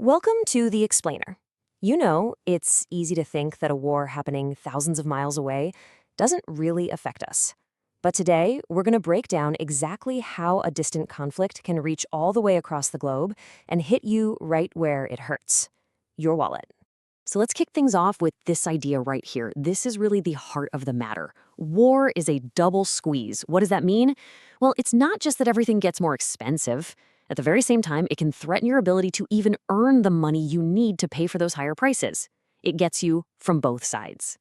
Welcome to The Explainer. You know, it's easy to think that a war happening thousands of miles away doesn't really affect us. But today, we're going to break down exactly how a distant conflict can reach all the way across the globe and hit you right where it hurts: your wallet. So let's kick things off with this idea right here. This is really the heart of the matter. War is a double squeeze. What does that mean? Well, it's not just that everything gets more expensive. At the very same time, it can threaten your ability to even earn the money you need to pay for those higher prices. It gets you from both sides.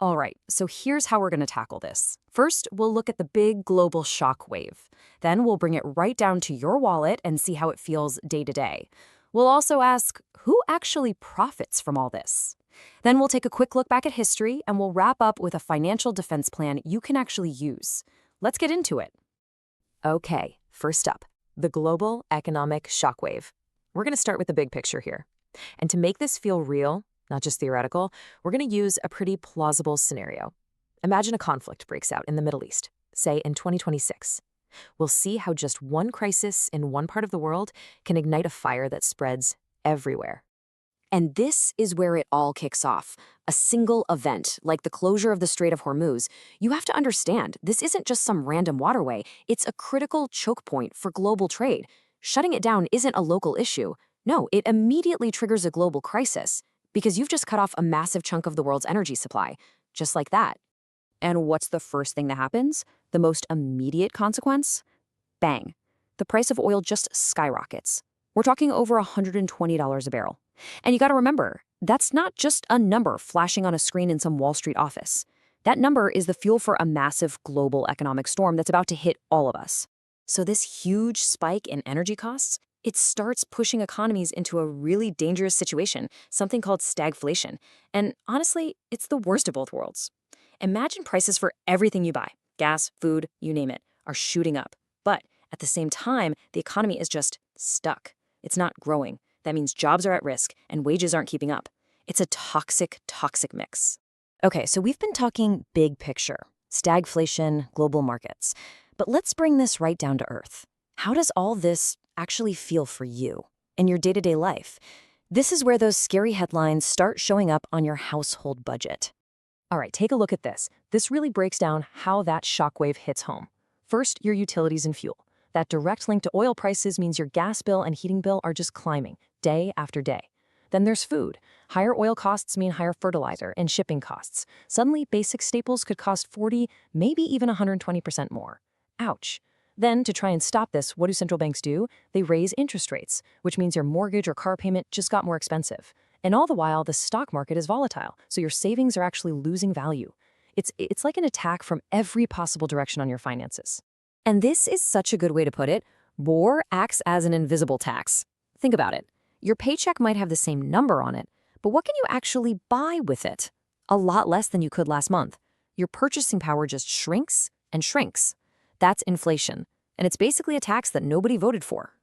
All right, so here's how we're going to tackle this. First, we'll look at the big global shock wave. Then we'll bring it right down to your wallet and see how it feels day to day. We'll also ask, who actually profits from all this? Then we'll take a quick look back at history and we'll wrap up with a financial defense plan you can actually use. Let's get into it. Okay, first up, the global economic shockwave. We're going to start with the big picture here. And to make this feel real, not just theoretical, we're going to use a pretty plausible scenario. Imagine a conflict breaks out in the Middle East, say in 2026. We'll see how just one crisis in one part of the world can ignite a fire that spreads everywhere. And this is where it all kicks off. A single event, like the closure of the Strait of Hormuz. You have to understand, this isn't just some random waterway. It's a critical choke point for global trade. Shutting it down isn't a local issue. No, it immediately triggers a global crisis because you've just cut off a massive chunk of the world's energy supply. Just like that. And what's the first thing that happens? The most immediate consequence? Bang. The price of oil just skyrockets. We're talking over $120 a barrel. And you got to remember, that's not just a number flashing on a screen in some Wall Street office. That number is the fuel for a massive global economic storm that's about to hit all of us. So this huge spike in energy costs, it starts pushing economies into a really dangerous situation, something called stagflation. And honestly, it's the worst of both worlds. Imagine prices for everything you buy, gas, food, you name it, are shooting up. But at the same time, the economy is just stuck. It's not growing. That means jobs are at risk and wages aren't keeping up. It's a toxic mix. Okay, so we've been talking big picture, stagflation, global markets. But let's bring this right down to earth. How does all this actually feel for you in your day-to-day life? This is where those scary headlines start showing up on your household budget. All right, take a look at this. This really breaks down how that shockwave hits home. First, your utilities and fuel. That direct link to oil prices means your gas bill and heating bill are just climbing, day after day. Then there's food. Higher oil costs mean higher fertilizer and shipping costs. Suddenly, basic staples could cost 40, maybe even 120% more. Ouch. Then, to try and stop this, what do central banks do? They raise interest rates, which means your mortgage or car payment just got more expensive. And all the while, the stock market is volatile, so your savings are actually losing value. It's like an attack from every possible direction on your finances. And this is such a good way to put it. War acts as an invisible tax. Think about it. Your paycheck might have the same number on it, but what can you actually buy with it? A lot less than you could last month. Your purchasing power just shrinks and shrinks. That's inflation, and it's basically a tax that nobody voted for.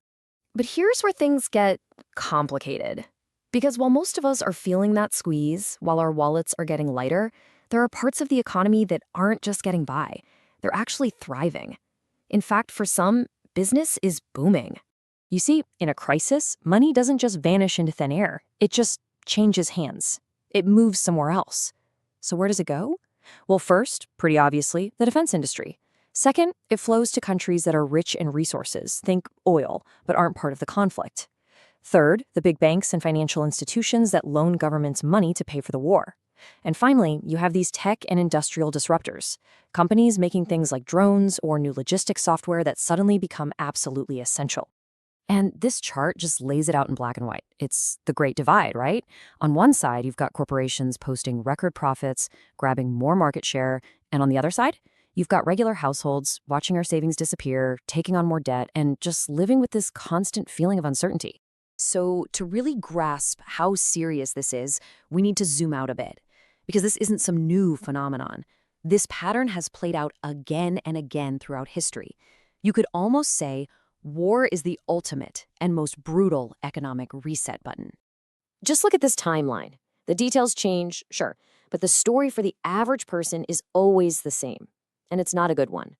But here's where things get complicated. Because while most of us are feeling that squeeze, while our wallets are getting lighter, there are parts of the economy that aren't just getting by. They're actually thriving. In fact, for some, business is booming. You see, in a crisis, money doesn't just vanish into thin air. It just changes hands. It moves somewhere else. So where does it go? Well, first, pretty obviously, the defense industry. Second, it flows to countries that are rich in resources, think oil, but aren't part of the conflict. Third, the big banks and financial institutions that loan governments money to pay for the war. And finally, you have these tech and industrial disruptors, companies making things like drones or new logistics software that suddenly become absolutely essential. And this chart just lays it out in black and white. It's the great divide, right? On one side, you've got corporations posting record profits, grabbing more market share, and on the other side, you've got regular households watching our savings disappear, taking on more debt, and just living with this constant feeling of uncertainty. So to really grasp how serious this is, we need to zoom out a bit, because this isn't some new phenomenon. This pattern has played out again and again throughout history. You could almost say war is the ultimate and most brutal economic reset button. Just look at this timeline. The details change, sure, but the story for the average person is always the same, and it's not a good one.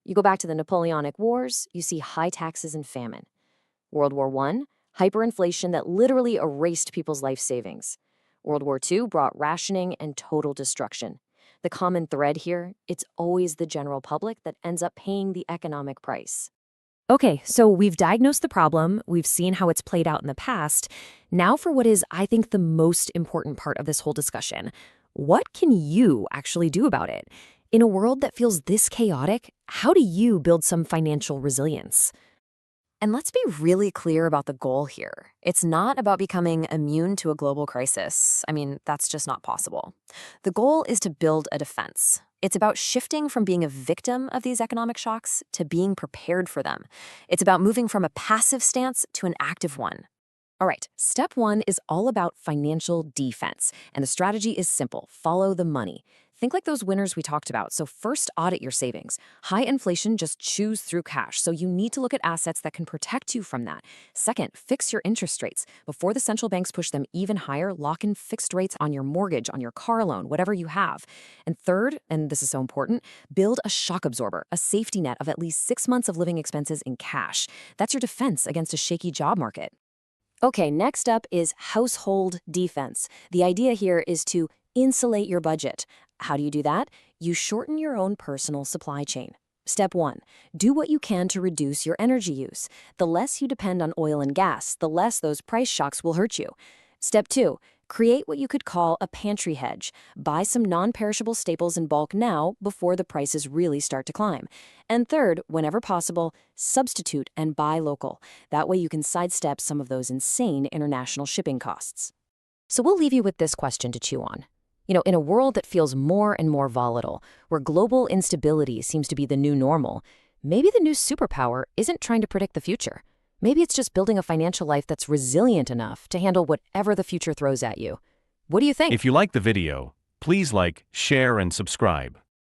You go back to the Napoleonic Wars, you see high taxes and famine. World War I, hyperinflation that literally erased people's life savings. World War II brought rationing and total destruction. The common thread here, it's always the general public that ends up paying the economic price. Okay, so we've diagnosed the problem, we've seen how it's played out in the past. Now for what is, I think, the most important part of this whole discussion. What can you actually do about it? In a world that feels this chaotic, how do you build some financial resilience? And let's be really clear about the goal here. It's not about becoming immune to a global crisis. I mean, that's just not possible. The goal is to build a defense. It's about shifting from being a victim of these economic shocks to being prepared for them. It's about moving from a passive stance to an active one. All right, step one is all about financial defense. And the strategy is simple: follow the money. Think like those winners we talked about. So first, audit your savings. High inflation just chews through cash, so you need to look at assets that can protect you from that. Second, fix your interest rates. Before the central banks push them even higher, lock in fixed rates on your mortgage, on your car loan, whatever you have. And third, and this is so important, build a shock absorber, a safety net of at least 6 months of living expenses in cash. That's your defense against a shaky job market. Okay, next up is household defense. The idea here is to insulate your budget. How do you do that? You shorten your own personal supply chain. Step one, do what you can to reduce your energy use. The less you depend on oil and gas, the less those price shocks will hurt you. Step two, create what you could call a pantry hedge. Buy some non-perishable staples in bulk now before the prices really start to climb. And third, whenever possible, substitute and buy local. That way you can sidestep some of those insane international shipping costs. So we'll leave you with this question to chew on. In a world that feels more and more volatile, where global instability seems to be the new normal, maybe the new superpower isn't trying to predict the future. Maybe it's just building a financial life that's resilient enough to handle whatever the future throws at you. What do you think? If you like the video, please like, share, and subscribe.